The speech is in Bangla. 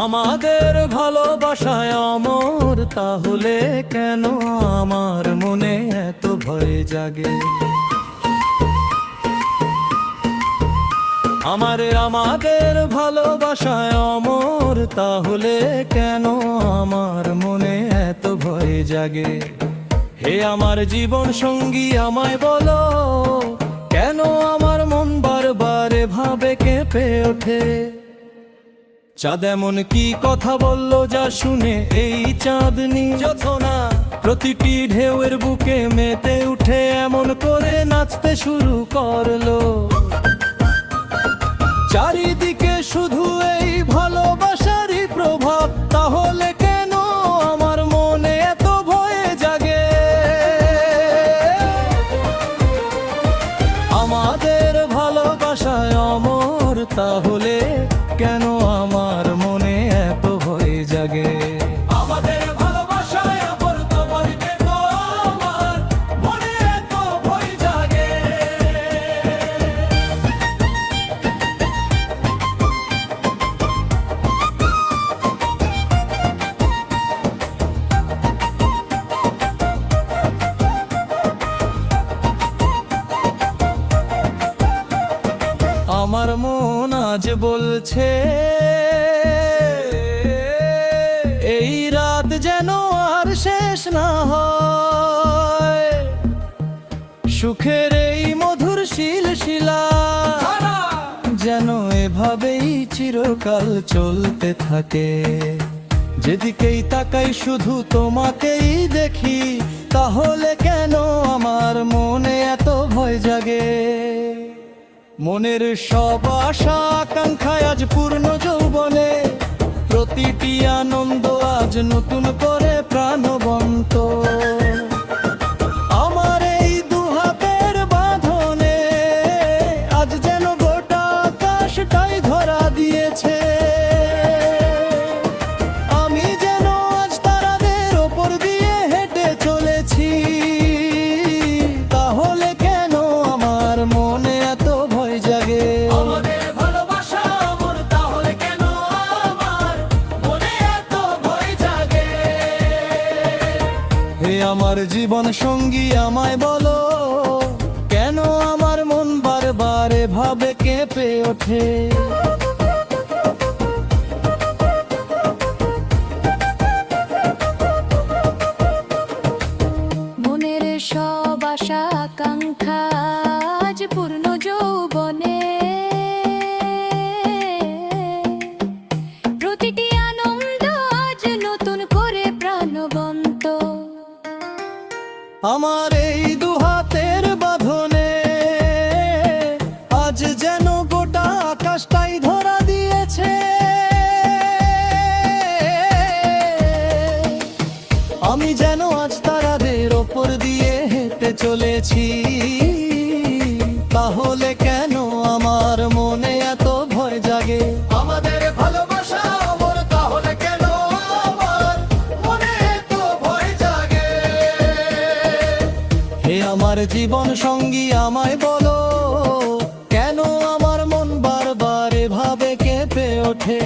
আমাদের ভালোবাসায় অমর, তাহলে কেন আমার মনে এত ভয় জাগে? আমাদের ভালোবাসায় অমর, তাহলে কেন আমার মনে এত ভয় জাগে? হে আমার জীবন সঙ্গী, আমায় বলো, কেন আমার মন বারবার ভাবে কেঁপে ওঠে? চাঁদ এমন কি কথা বললো যা শুনে এই চাঁদনি যথনা প্রতিটি ঢেউয়ের বুকে মেতে উঠে এমন করে নাচতে শুরু করলো? চারিদিকে শুধু এই ভালোবাসারই প্রভাব, তাহলে কেন আমার মনে এত ভয় জাগে? আমাদের ভালোবাসায় অমর, তাহলে কেন আমার মনে এত ভয় জাগে? আমাদের ভালোবাসায় অমর, তাহলে কেন আমার মনে এত ভয় জাগে? আমার মন আজ বলছে, এই রাত যেন আর শেষ না হয়, সুখের এই মধুর শিলশিলা যেন এভাবেই চিরকাল চলতে থাকে। যেদিকেই তাকাই শুধু তোমাকেই দেখি, তাহলে কেন আমার মনে এত ভয় জাগে? মনের সব আশা আকাঙ্ক্ষায় আজ পূর্ণ যৌবনে, প্রতিটি আনন্দ আজ নতুন করে প্রাণবন্ত। আমার এই দুহাতের বাঁধনে আজ যেন গোটা আকাশটাই ধরা দিয়েছে। আমি যেন আজ তারাদের ওপর দিয়ে হেঁটে চলেছি, তাহলে কেন আমার মনে এত ভয় জাগে? আমাদের ভালোবাসা অমর, তাহলে কেন আমার মনে এত ভয় জাগে? হে আমার জীবন সঙ্গী, আমায় বলো, কেন আমার মন বারবার এভাবে কেঁপে ওঠে? মনের সব আশা আকাঙ্ক্ষা আজ পূর্ণ যৌবনে, প্রতিটি আনন্দ আজ নতুন করে প্রাণবন্ত। আমার এই দুহাতের বাঁধনে আজ যেন গোটা আকাশটাই ধরা দিয়েছে। আমি যেন আজ তারাদের ওপর দিয়ে হেঁটে চলেছি, তাহলে কেন আমার মনে এত ভয় জাগে? আমাদের ভালোবাসা অমর, তাহলে কেন আমার মনে এত ভয় জাগে? হে আমার জীবন সঙ্গী, আমায় বলো, কেন আমার মন বারবার এভাবে কেঁপে ওঠে?